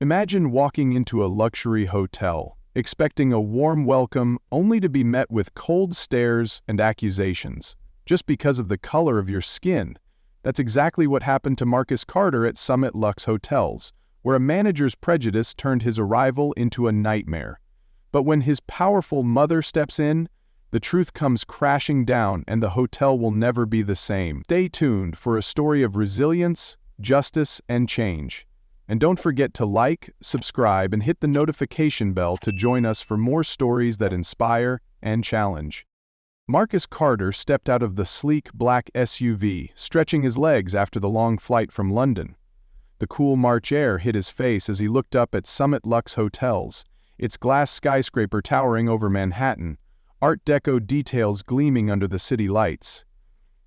Imagine walking into a luxury hotel, expecting a warm welcome only to be met with cold stares and accusations, just because of the color of your skin. That's exactly what happened to Marcus Carter at Summit Lux Hotels, where a manager's prejudice turned his arrival into a nightmare. But when his powerful mother steps in, the truth comes crashing down and the hotel will never be the same. Stay tuned for a story of resilience, justice, and change. And don't forget to like, subscribe, and hit the notification bell to join us for more stories that inspire and challenge. Marcus Carter stepped out of the sleek black SUV, stretching his legs after the long flight from London. The cool March air hit his face as he looked up at Summit Lux Hotels, its glass skyscraper towering over Manhattan, Art Deco details gleaming under the city lights.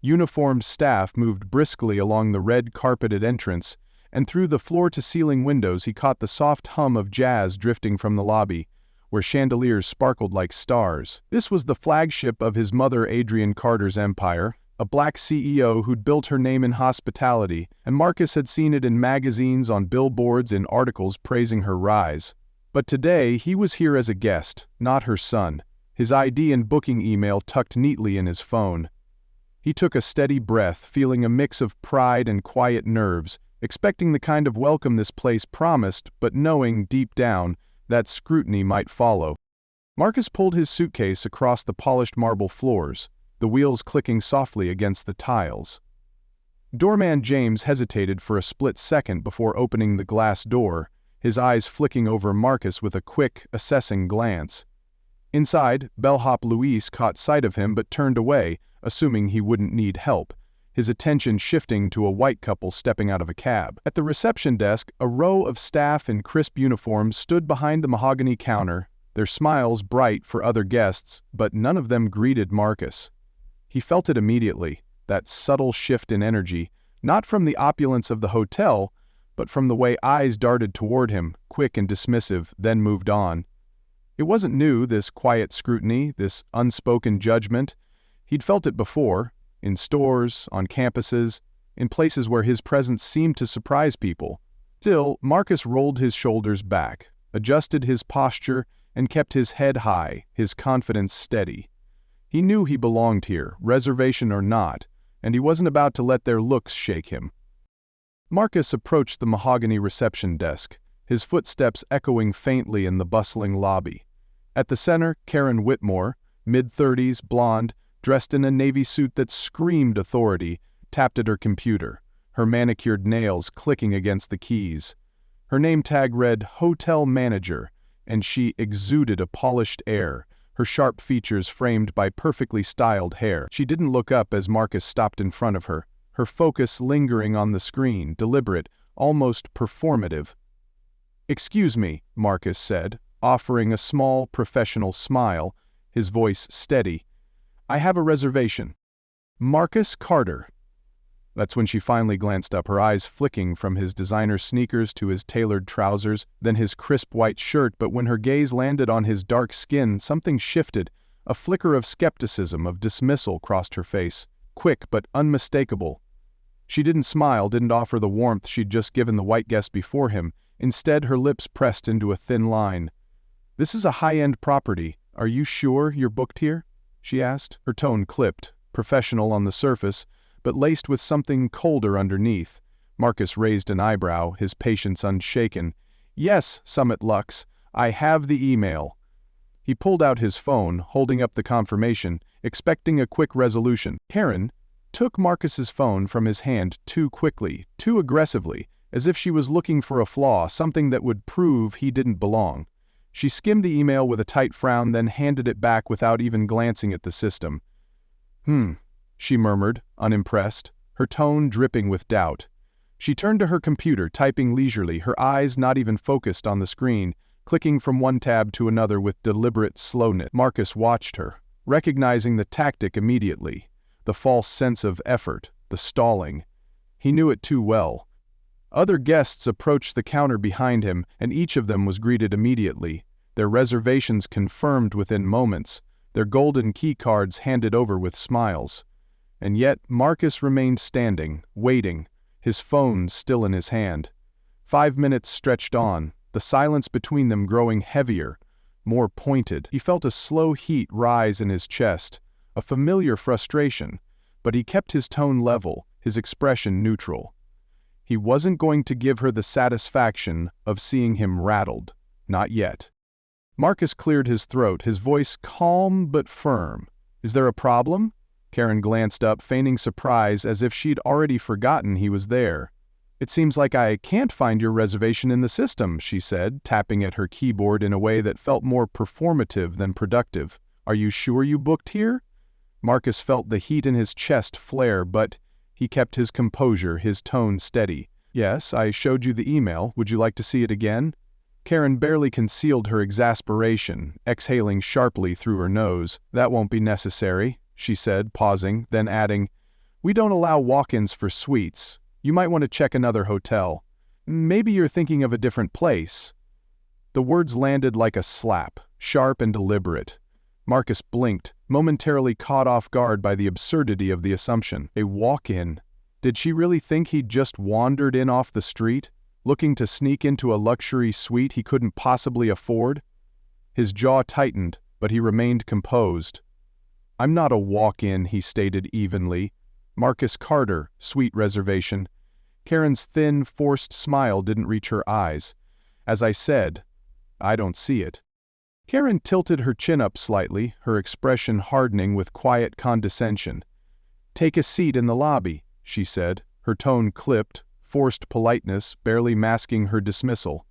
Uniformed staff moved briskly along the red-carpeted entrance, and through the floor-to-ceiling windows he caught the soft hum of jazz drifting from the lobby, where chandeliers sparkled like stars. This was the flagship of his mother Adrienne Carter's empire, a black CEO who'd built her name in hospitality, and Marcus had seen it in magazines, on billboards, in articles praising her rise. But today he was here as a guest, not her son, his ID and booking email tucked neatly in his phone. He took a steady breath, feeling a mix of pride and quiet nerves, expecting the kind of welcome this place promised, but knowing, deep down, that scrutiny might follow. Marcus pulled his suitcase across the polished marble floors, the wheels clicking softly against the tiles. Doorman James hesitated for a split second before opening the glass door, his eyes flicking over Marcus with a quick, assessing glance. Inside, bellhop Luis caught sight of him but turned away, assuming he wouldn't need help, his attention shifting to a white couple stepping out of a cab. At the reception desk, a row of staff in crisp uniforms stood behind the mahogany counter, their smiles bright for other guests, but none of them greeted Marcus. He felt it immediately, that subtle shift in energy, not from the opulence of the hotel, but from the way eyes darted toward him, quick and dismissive, then moved on. It wasn't new, this quiet scrutiny, this unspoken judgment. He'd felt it before, in stores, on campuses, in places where his presence seemed to surprise people. Still, Marcus rolled his shoulders back, adjusted his posture, and kept his head high, his confidence steady. He knew he belonged here, reservation or not, and he wasn't about to let their looks shake him. Marcus approached the mahogany reception desk, his footsteps echoing faintly in the bustling lobby. At the center, Karen Whitmore, mid-30s, blonde, dressed in a navy suit that screamed authority, tapped at her computer, her manicured nails clicking against the keys. Her name tag read Hotel Manager, and she exuded a polished air, her sharp features framed by perfectly styled hair. She didn't look up as Marcus stopped in front of her, her focus lingering on the screen, deliberate, almost performative. "Excuse me," Marcus said, offering a small, professional smile, his voice steady. "I have a reservation." "Marcus Carter." That's when she finally glanced up, her eyes flicking from his designer sneakers to his tailored trousers, then his crisp white shirt, but when her gaze landed on his dark skin, something shifted. A flicker of skepticism, of dismissal crossed her face, quick but unmistakable. She didn't smile, didn't offer the warmth she'd just given the white guest before him. Instead, her lips pressed into a thin line. "This is a high-end property. Are you sure you're booked here?" she asked. Her tone clipped, professional on the surface, but laced with something colder underneath. Marcus raised an eyebrow, his patience unshaken. "Yes, Summit Lux, I have the email." He pulled out his phone, holding up the confirmation, expecting a quick resolution. Karen took Marcus's phone from his hand too quickly, too aggressively, as if she was looking for a flaw, something that would prove he didn't belong. She skimmed the email with a tight frown, then handed it back without even glancing at the system. She murmured, unimpressed, her tone dripping with doubt. She turned to her computer, typing leisurely, her eyes not even focused on the screen, clicking from one tab to another with deliberate slowness. Marcus watched her, recognizing the tactic immediately, the false sense of effort, the stalling. He knew it too well. Other guests approached the counter behind him, and each of them was greeted immediately, their reservations confirmed within moments, their golden key cards handed over with smiles. And yet Marcus remained standing, waiting, his phone still in his hand. 5 minutes stretched on, the silence between them growing heavier, more pointed. He felt a slow heat rise in his chest, a familiar frustration, but he kept his tone level, his expression neutral. He wasn't going to give her the satisfaction of seeing him rattled. Not yet. Marcus cleared his throat, his voice calm but firm. "Is there a problem?" Karen glanced up, feigning surprise as if she'd already forgotten he was there. "It seems like I can't find your reservation in the system," she said, tapping at her keyboard in a way that felt more performative than productive. "Are you sure you booked here?" Marcus felt the heat in his chest flare, but he kept his composure, his tone steady. "Yes, I showed you the email. Would you like to see it again?" Karen barely concealed her exasperation, exhaling sharply through her nose. "That won't be necessary," she said, pausing, then adding, "We don't allow walk-ins for suites. You might want to check another hotel. Maybe you're thinking of a different place." The words landed like a slap, sharp and deliberate. Marcus blinked, momentarily caught off guard by the absurdity of the assumption. A walk-in. Did she really think he'd just wandered in off the street, looking to sneak into a luxury suite he couldn't possibly afford? His jaw tightened, but he remained composed. "I'm not a walk-in," he stated evenly. "Marcus Carter, suite reservation." Karen's thin, forced smile didn't reach her eyes. "As I said, I don't see it." Karen tilted her chin up slightly, her expression hardening with quiet condescension. "Take a seat in the lobby," she said, her tone clipped, forced politeness barely masking her dismissal.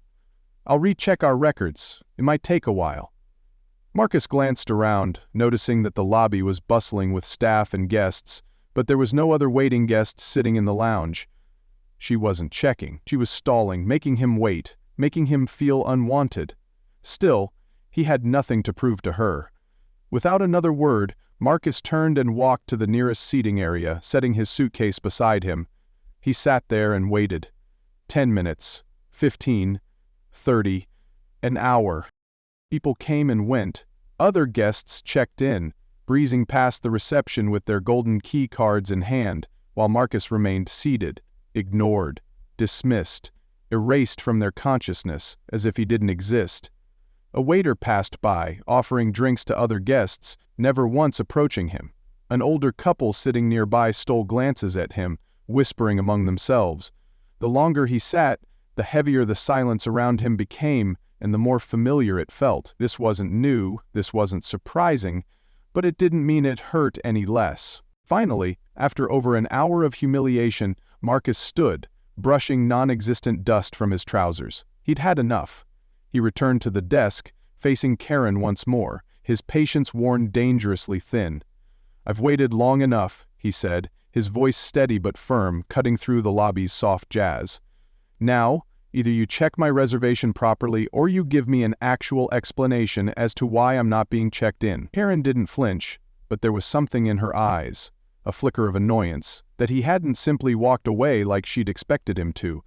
"I'll recheck our records. It might take a while." Marcus glanced around, noticing that the lobby was bustling with staff and guests, but there was no other waiting guest sitting in the lounge. She wasn't checking. She was stalling, making him wait, making him feel unwanted. Still, he had nothing to prove to her. Without another word, Marcus turned and walked to the nearest seating area, setting his suitcase beside him. He sat there and waited. 10 minutes, 15, 30, an hour. People came and went. Other guests checked in, breezing past the reception with their golden key cards in hand, while Marcus remained seated, ignored, dismissed, erased from their consciousness as if he didn't exist. A waiter passed by, offering drinks to other guests, never once approaching him. An older couple sitting nearby stole glances at him, whispering among themselves. The longer he sat, the heavier the silence around him became, and the more familiar it felt. This wasn't new, this wasn't surprising, but it didn't mean it hurt any less. Finally, after over an hour of humiliation, Marcus stood, brushing non-existent dust from his trousers. He'd had enough. He returned to the desk, facing Karen once more, his patience worn dangerously thin. "I've waited long enough," he said, his voice steady but firm, cutting through the lobby's soft jazz. "Now, either you check my reservation properly or you give me an actual explanation as to why I'm not being checked in." Karen didn't flinch, but there was something in her eyes, a flicker of annoyance, that he hadn't simply walked away like she'd expected him to.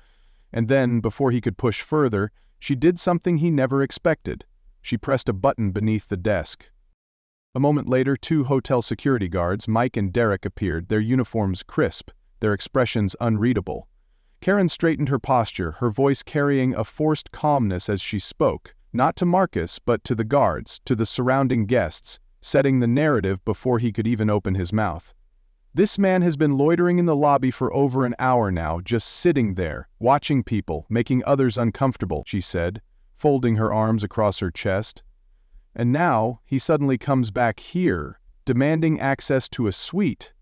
And then, before he could push further, she did something he never expected. She pressed a button beneath the desk. A moment later, 2 hotel security guards, Mike and Derek, appeared, their uniforms crisp, their expressions unreadable. Karen straightened her posture, her voice carrying a forced calmness as she spoke, not to Marcus but to the guards, to the surrounding guests, setting the narrative before he could even open his mouth. "This man has been loitering in the lobby for over an hour now, just sitting there, watching people, making others uncomfortable," she said, folding her arms across her chest. "And now, he suddenly comes back here, demanding access to a suite.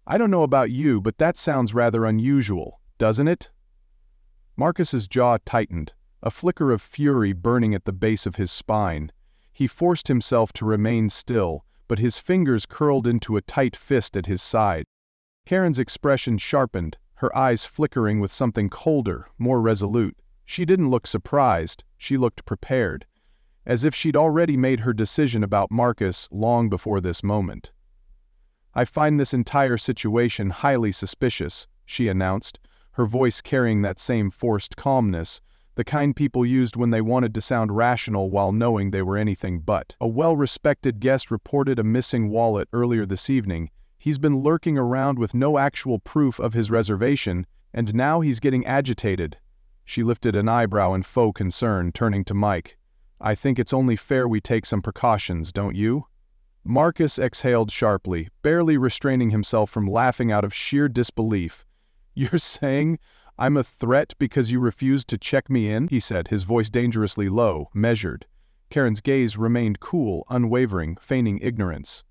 I don't know about you, but that sounds rather unusual, doesn't it?" Marcus's jaw tightened, a flicker of fury burning at the base of his spine. He forced himself to remain still, but his fingers curled into a tight fist at his side. Karen's expression sharpened, her eyes flickering with something colder, more resolute. She didn't look surprised, she looked prepared, as if she'd already made her decision about Marcus long before this moment. "I find this entire situation highly suspicious," she announced, her voice carrying that same forced calmness, the kind people used when they wanted to sound rational while knowing they were anything but. "A well-respected guest reported a missing wallet earlier this evening. He's been lurking around with no actual proof of his reservation, and now he's getting agitated." She lifted an eyebrow in faux concern, turning to Mike. "I think it's only fair we take some precautions, don't you?" Marcus exhaled sharply, barely restraining himself from laughing out of sheer disbelief. "You're saying I'm a threat because you refused to check me in?" he said, his voice dangerously low, measured. Karen's gaze remained cool, unwavering, feigning ignorance.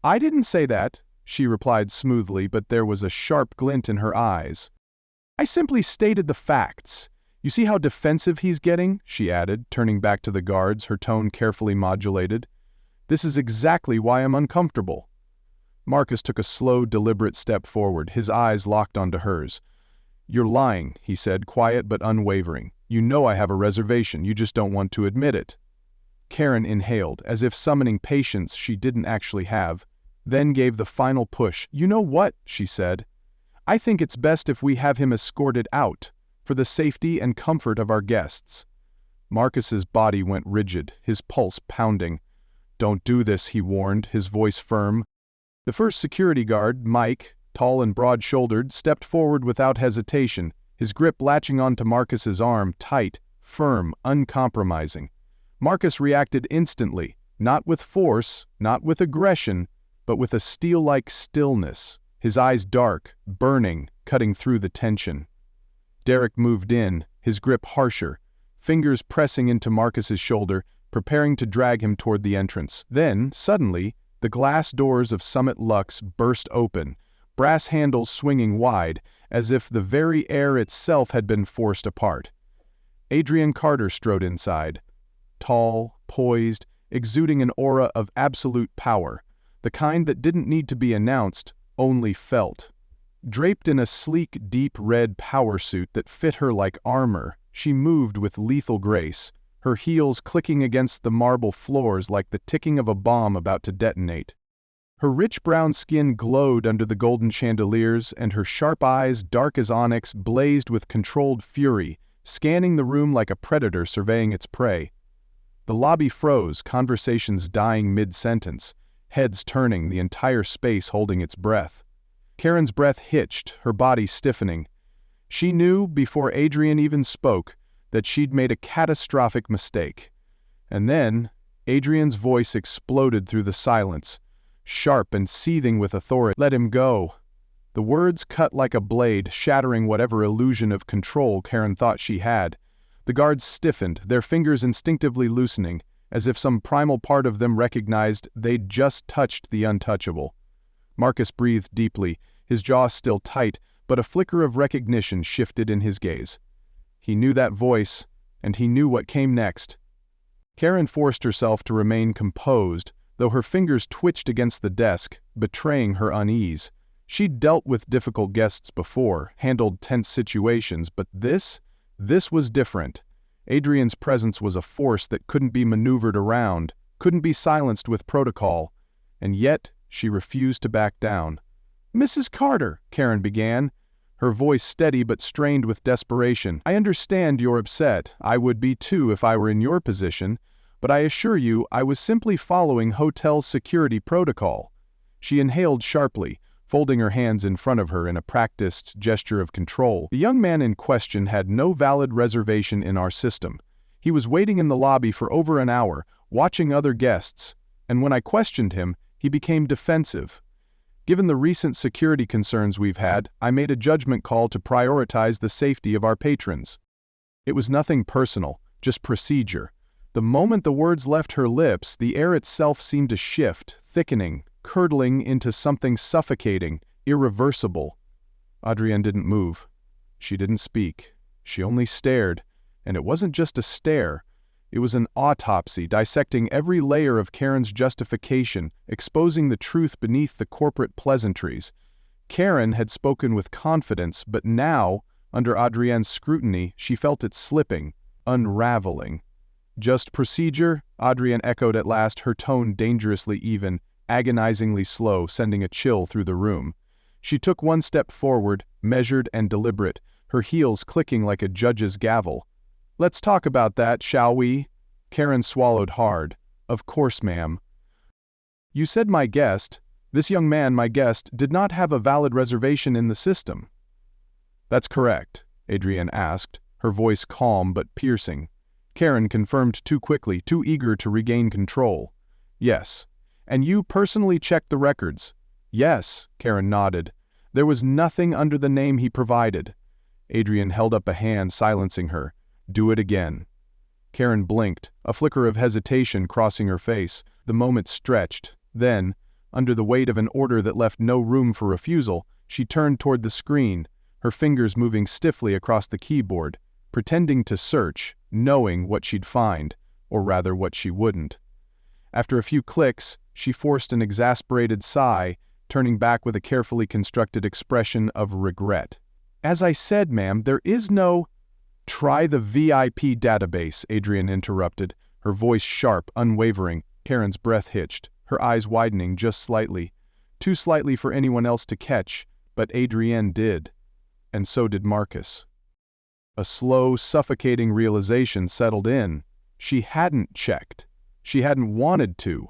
"I didn't say that," she replied smoothly, but there was a sharp glint in her eyes. "I simply stated the facts. You see how defensive he's getting?" she added, turning back to the guards, her tone carefully modulated. "This is exactly why I'm uncomfortable." Marcus took a slow, deliberate step forward, his eyes locked onto hers. "You're lying," he said, quiet but unwavering. "You know I have a reservation, you just don't want to admit it." Karen inhaled, as if summoning patience she didn't actually have, then gave the final push. "You know what?" she said. "I think it's best if we have him escorted out, for the safety and comfort of our guests." Marcus's body went rigid, his pulse pounding. "Don't do this," he warned, his voice firm. The first security guard, Mike, tall and broad-shouldered, stepped forward without hesitation, his grip latching onto Marcus's arm, tight, firm, uncompromising. Marcus reacted instantly, not with force, not with aggression, but with a steel-like stillness, his eyes dark, burning, cutting through the tension. Derek moved in, his grip harsher, fingers pressing into Marcus's shoulder, preparing to drag him toward the entrance. Then, suddenly, the glass doors of Summit Lux burst open, brass handles swinging wide, as if the very air itself had been forced apart. Adrian Carter strode inside, tall, poised, exuding an aura of absolute power, the kind that didn't need to be announced, only felt. Draped in a sleek, deep red power suit that fit her like armor, she moved with lethal grace, her heels clicking against the marble floors like the ticking of a bomb about to detonate. Her rich brown skin glowed under the golden chandeliers, and her sharp eyes, dark as onyx, blazed with controlled fury, scanning the room like a predator surveying its prey. The lobby froze, conversations dying mid-sentence, heads turning, the entire space holding its breath. Karen's breath hitched, her body stiffening. She knew, before Adrian even spoke, that she'd made a catastrophic mistake. And then, Adrian's voice exploded through the silence, sharp and seething with authority. "Let him go." The words cut like a blade, shattering whatever illusion of control Karen thought she had. The guards stiffened, their fingers instinctively loosening, as if some primal part of them recognized they'd just touched the untouchable. Marcus breathed deeply, his jaw still tight, but a flicker of recognition shifted in his gaze. He knew that voice, and he knew what came next. Karen forced herself to remain composed, though her fingers twitched against the desk, betraying her unease. She'd dealt with difficult guests before, handled tense situations, but this was different. Adrian's presence was a force that couldn't be maneuvered around, couldn't be silenced with protocol, and yet she refused to back down. "Mrs. Carter," Karen began, her voice steady but strained with desperation. "I understand you're upset. I would be too if I were in your position, but I assure you I was simply following hotel security protocol." She inhaled sharply, folding her hands in front of her in a practiced gesture of control. "The young man in question had no valid reservation in our system. He was waiting in the lobby for over an hour, watching other guests, and when I questioned him, he became defensive. Given the recent security concerns we've had, I made a judgment call to prioritize the safety of our patrons." It was nothing personal, just procedure. The moment the words left her lips, the air itself seemed to shift, thickening, curdling into something suffocating, irreversible. Adrienne didn't move. She didn't speak. She only stared, and it wasn't just a stare. It was an autopsy, dissecting every layer of Karen's justification, exposing the truth beneath the corporate pleasantries. Karen had spoken with confidence, but now, under Adrienne's scrutiny, she felt it slipping, unraveling. "Just procedure?" Adrienne echoed at last, her tone dangerously even, agonizingly slow, sending a chill through the room. She took one step forward, measured and deliberate, her heels clicking like a judge's gavel. "Let's talk about that, shall we?" Karen swallowed hard. "Of course, ma'am." "You said this young man, my guest, did not have a valid reservation in the system." "That's correct," Adrienne asked, her voice calm but piercing. Karen confirmed too quickly, too eager to regain control. "Yes. And you personally checked the records?" "Yes," Karen nodded. "There was nothing under the name he provided." Adrian held up a hand, silencing her. "Do it again." Karen blinked, a flicker of hesitation crossing her face. The moment stretched. Then, under the weight of an order that left no room for refusal, she turned toward the screen, her fingers moving stiffly across the keyboard, pretending to search, knowing what she'd find, or rather what she wouldn't. After a few clicks, she forced an exasperated sigh, turning back with a carefully constructed expression of regret. "As I said, ma'am, there is no—" "Try the VIP database," Adrian interrupted, her voice sharp, unwavering. Karen's breath hitched, her eyes widening just slightly. Too slightly for anyone else to catch, but Adrienne did. And so did Marcus. A slow, suffocating realization settled in. She hadn't checked. She hadn't wanted to.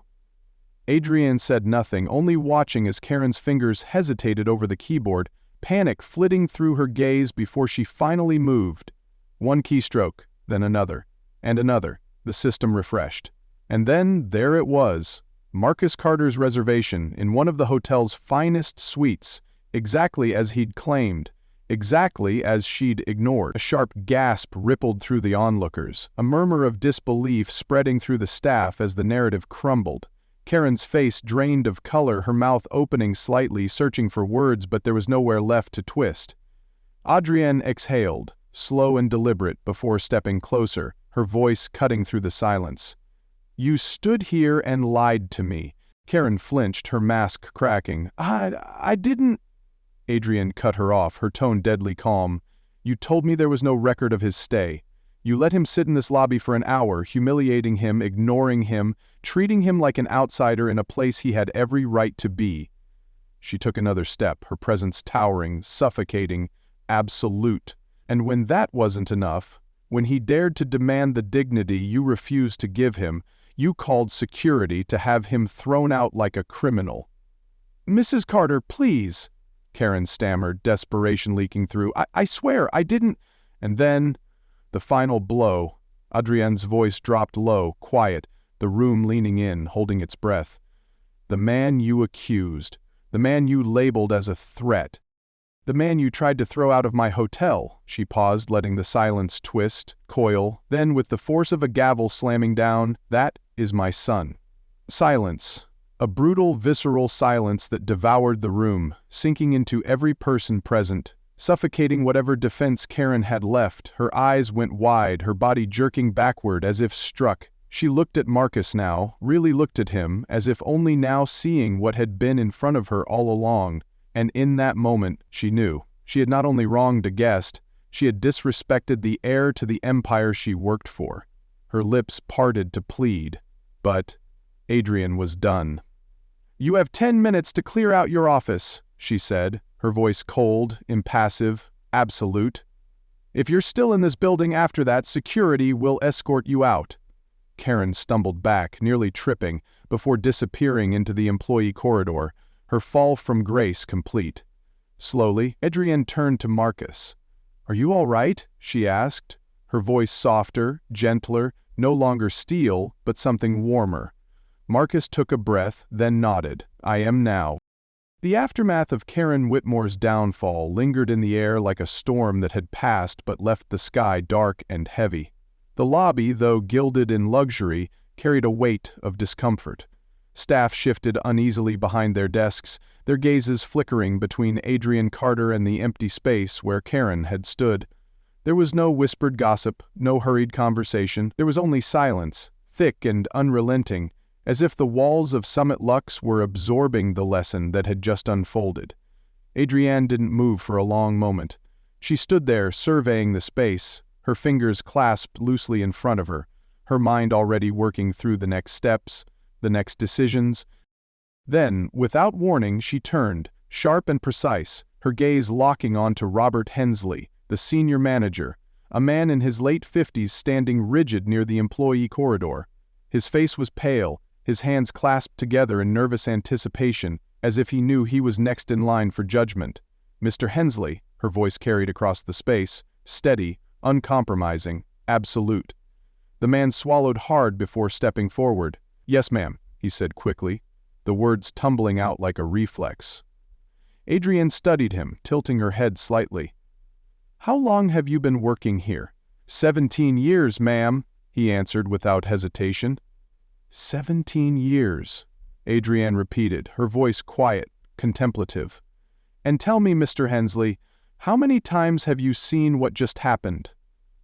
Adrienne said nothing, only watching as Karen's fingers hesitated over the keyboard, panic flitting through her gaze before she finally moved. One keystroke, then another, and another. The system refreshed. And then there it was, Marcus Carter's reservation in one of the hotel's finest suites, exactly as he'd claimed, exactly as she'd ignored. A sharp gasp rippled through the onlookers, a murmur of disbelief spreading through the staff as the narrative crumbled. Karen's face drained of color, her mouth opening slightly, searching for words, but there was nowhere left to twist. Adrienne exhaled, slow and deliberate, before stepping closer, her voice cutting through the silence. "You stood here and lied to me." Karen flinched, her mask cracking. I didn't—" Adrienne cut her off, her tone deadly calm. "You told me there was no record of his stay. You let him sit in this lobby for an hour, humiliating him, ignoring him, treating him like an outsider in a place he had every right to be." She took another step, her presence towering, suffocating, absolute. "And when that wasn't enough, when he dared to demand the dignity you refused to give him, you called security to have him thrown out like a criminal." "Mrs. Carter, please," Karen stammered, desperation leaking through. I swear, I didn't—" And then, the final blow. Adrienne's voice dropped low, quiet, the room leaning in, holding its breath. "The man you accused, the man you labeled as a threat, the man you tried to throw out of my hotel." She paused, letting the silence twist, coil, then with the force of a gavel slamming down, "That is my son." Silence. A brutal, visceral silence that devoured the room, sinking into every person present, suffocating whatever defense Karen had left. Her eyes went wide, her body jerking backward as if struck. She looked at Marcus now, really looked at him, as if only now seeing what had been in front of her all along. And in that moment, she knew. She had not only wronged a guest, she had disrespected the heir to the empire she worked for. Her lips parted to plead. But Adrienne was done. "You have 10 minutes to clear out your office," she said, her voice cold, impassive, absolute. "If you're still in this building after that, security will escort you out." Karen stumbled back, nearly tripping, before disappearing into the employee corridor, her fall from grace complete. Slowly, Adrienne turned to Marcus. "Are you all right?" she asked, her voice softer, gentler, no longer steel, but something warmer. Marcus took a breath, then nodded. "I am now." The aftermath of Karen Whitmore's downfall lingered in the air like a storm that had passed but left the sky dark and heavy. The lobby, though gilded in luxury, carried a weight of discomfort. Staff shifted uneasily behind their desks, their gazes flickering between Adrienne Carter and the empty space where Karen had stood. There was no whispered gossip, no hurried conversation. There was only silence, thick and unrelenting, as if the walls of Summit Lux were absorbing the lesson that had just unfolded. Adrienne didn't move for a long moment. She stood there, surveying the space, her fingers clasped loosely in front of her, her mind already working through the next steps, the next decisions. Then, without warning, she turned, sharp and precise, her gaze locking onto Robert Hensley, the senior manager, a man in his late 50s standing rigid near the employee corridor. His face was pale, his hands clasped together in nervous anticipation, as if he knew he was next in line for judgment. "Mr. Hensley," her voice carried across the space, steady, uncompromising, absolute. The man swallowed hard before stepping forward. "Yes, ma'am," he said quickly, the words tumbling out like a reflex. Adrienne studied him, tilting her head slightly. "How long have you been working here?" 17 years, ma'am," he answered without hesitation. 17 years, Adrienne repeated, her voice quiet, contemplative. "And tell me, Mr. Hensley, how many times have you seen what just happened?"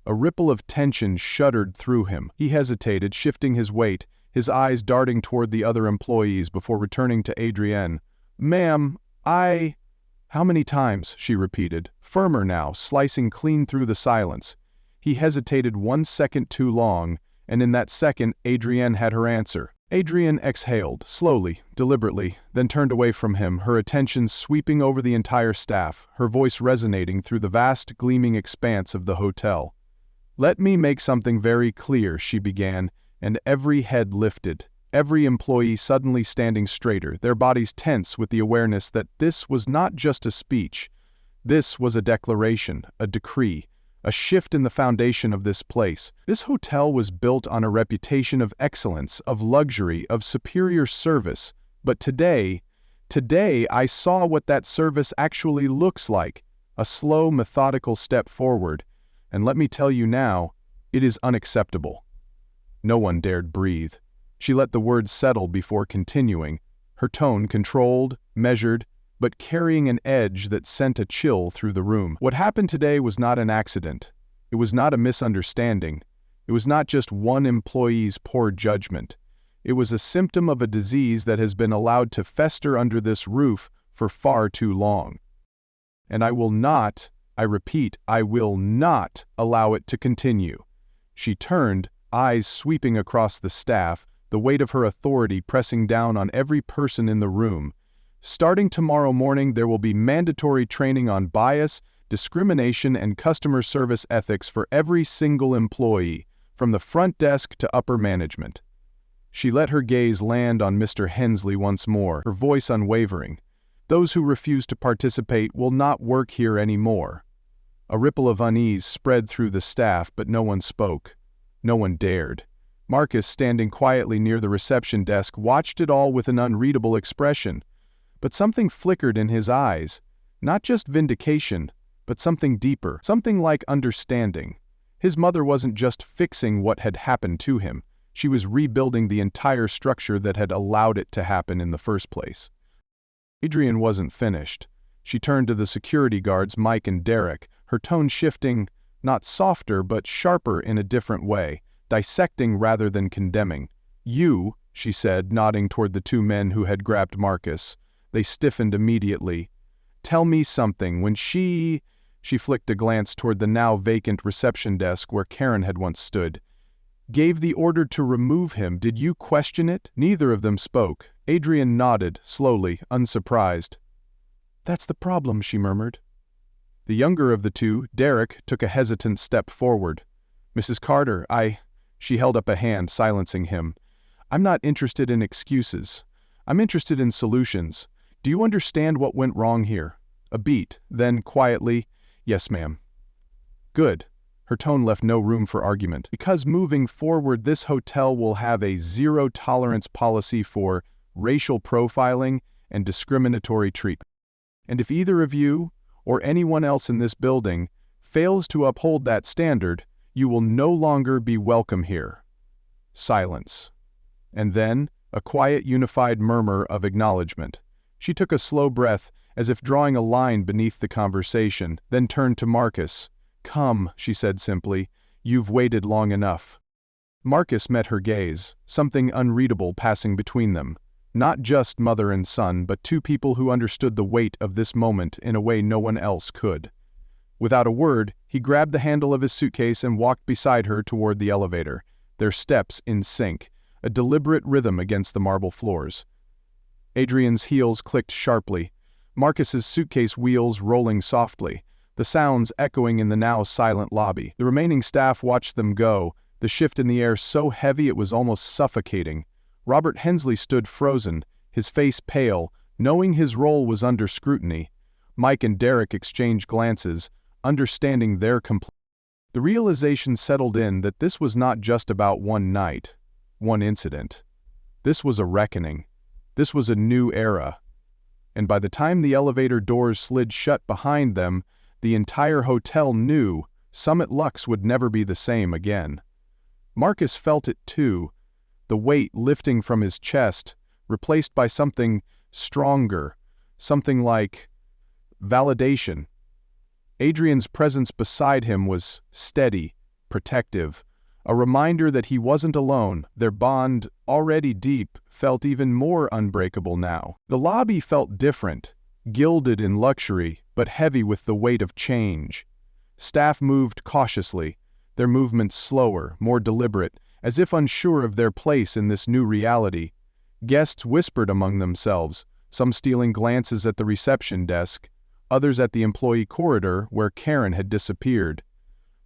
A ripple of tension shuddered through him. He hesitated, shifting his weight, his eyes darting toward the other employees before returning to Adrienne. "Ma'am, How many times?" she repeated, firmer now, slicing clean through the silence. He hesitated 1 second too long, and in that second, Adrienne had her answer. Adrienne exhaled, slowly, deliberately, then turned away from him, her attention sweeping over the entire staff, her voice resonating through the vast, gleaming expanse of the hotel. "Let me make something very clear," she began, and every head lifted, every employee suddenly standing straighter, their bodies tense with the awareness that this was not just a speech. This was a declaration, a decree, a shift in the foundation of this place. This hotel was built on a reputation of excellence, of luxury, of superior service. But today I saw what that service actually looks like, a slow, methodical step forward. And let me tell you now, it is unacceptable. No one dared breathe. She let the words settle before continuing, her tone controlled, measured, but carrying an edge that sent a chill through the room. What happened today was not an accident. It was not a misunderstanding. It was not just one employee's poor judgment. It was a symptom of a disease that has been allowed to fester under this roof for far too long. And I will not, I repeat, I will not allow it to continue. She turned, eyes sweeping across the staff, the weight of her authority pressing down on every person in the room. Starting tomorrow morning, there will be mandatory training on bias, discrimination, and customer service ethics for every single employee, from the front desk to upper management. She let her gaze land on Mr. Hensley once more, her voice unwavering. "Those who refuse to participate will not work here anymore." A ripple of unease spread through the staff, but no one spoke. No one dared. Marcus, standing quietly near the reception desk, watched it all with an unreadable expression. But something flickered in his eyes, not just vindication, but something deeper, something like understanding. His mother wasn't just fixing what had happened to him, she was rebuilding the entire structure that had allowed it to happen in the first place. Adrienne wasn't finished. She turned to the security guards, Mike and Derek, her tone shifting, not softer but sharper in a different way, dissecting rather than condemning. "You," she said, nodding toward the two men who had grabbed Marcus. They stiffened immediately. "Tell me something. When she flicked a glance toward the now vacant reception desk where Karen had once stood, "gave the order to remove him, did you question it?" Neither of them spoke. Adrienne nodded, slowly, unsurprised. "That's the problem," she murmured. The younger of the two, Derek, took a hesitant step forward. "Mrs. Carter, She held up a hand, silencing him. "I'm not interested in excuses. I'm interested in solutions. Do you understand what went wrong here?" A beat, then quietly, "Yes, ma'am." "Good." Her tone left no room for argument. "Because moving forward, this hotel will have a zero-tolerance policy for racial profiling and discriminatory treatment. And if either of you, or anyone else in this building, fails to uphold that standard, you will no longer be welcome here." Silence. And then, a quiet, unified murmur of acknowledgement. She took a slow breath, as if drawing a line beneath the conversation, then turned to Marcus. "Come," she said simply, "you've waited long enough." Marcus met her gaze, something unreadable passing between them. Not just mother and son, but two people who understood the weight of this moment in a way no one else could. Without a word, he grabbed the handle of his suitcase and walked beside her toward the elevator, their steps in sync, a deliberate rhythm against the marble floors. Adrienne's heels clicked sharply, Marcus's suitcase wheels rolling softly, the sounds echoing in the now silent lobby. The remaining staff watched them go, the shift in the air so heavy it was almost suffocating. Robert Hensley stood frozen, his face pale, knowing his role was under scrutiny. Mike and Derek exchanged glances, understanding their The realization settled in that this was not just about one night, one incident. This was a reckoning. This was a new era. And by the time the elevator doors slid shut behind them, the entire hotel knew Summit Lux would never be the same again. Marcus felt it too, the weight lifting from his chest, replaced by something stronger, something like validation. Adrian's presence beside him was steady, protective, a reminder that he wasn't alone. Their bond, already deep, felt even more unbreakable now. The lobby felt different, gilded in luxury, but heavy with the weight of change. Staff moved cautiously, their movements slower, more deliberate, as if unsure of their place in this new reality. Guests whispered among themselves, some stealing glances at the reception desk, others at the employee corridor where Karen had disappeared.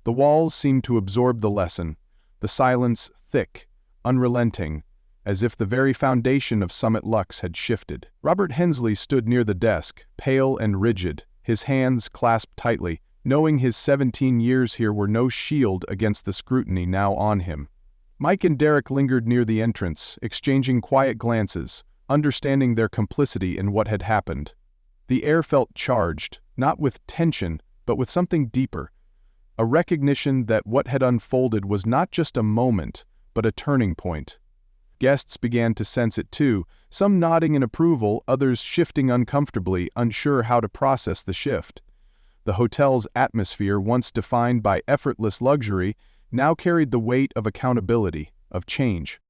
The walls seemed to absorb the lesson, the silence thick, unrelenting, as if the very foundation of Summit Lux had shifted. Robert Hensley stood near the desk, pale and rigid, his hands clasped tightly, knowing his 17 years here were no shield against the scrutiny now on him. Mike and Derek lingered near the entrance, exchanging quiet glances, understanding their complicity in what had happened. The air felt charged, not with tension, but with something deeper, a recognition that what had unfolded was not just a moment, but a turning point. Guests began to sense it too, some nodding in approval, others shifting uncomfortably, unsure how to process the shift. The hotel's atmosphere, once defined by effortless luxury, now carried the weight of accountability, of change.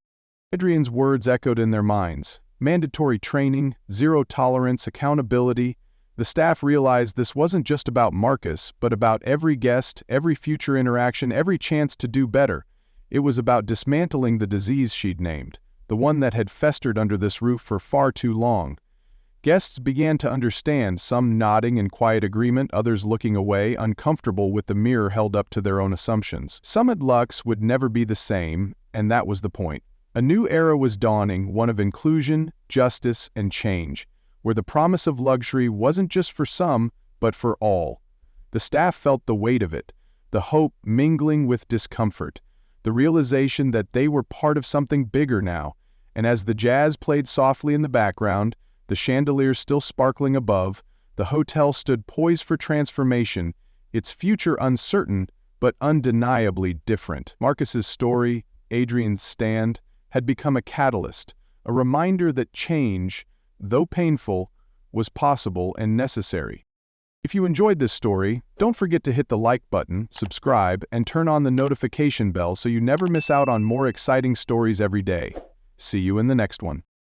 Adrian's words echoed in their minds. Mandatory training, zero tolerance, accountability. The staff realized this wasn't just about Marcus, but about every guest, every future interaction, every chance to do better. It was about dismantling the disease she'd named, the one that had festered under this roof for far too long. Guests began to understand, some nodding in quiet agreement, others looking away, uncomfortable with the mirror held up to their own assumptions. Summit Lux would never be the same, and that was the point. A new era was dawning, one of inclusion, justice, and change, where the promise of luxury wasn't just for some, but for all. The staff felt the weight of it, the hope mingling with discomfort, the realization that they were part of something bigger now, and as the jazz played softly in the background, the chandeliers still sparkling above, the hotel stood poised for transformation, its future uncertain, but undeniably different. Marcus's story, Adrian's stand, had become a catalyst, a reminder that change, though painful, was possible and necessary. If you enjoyed this story, don't forget to hit the like button, subscribe, and turn on the notification bell so you never miss out on more exciting stories every day. See you in the next one.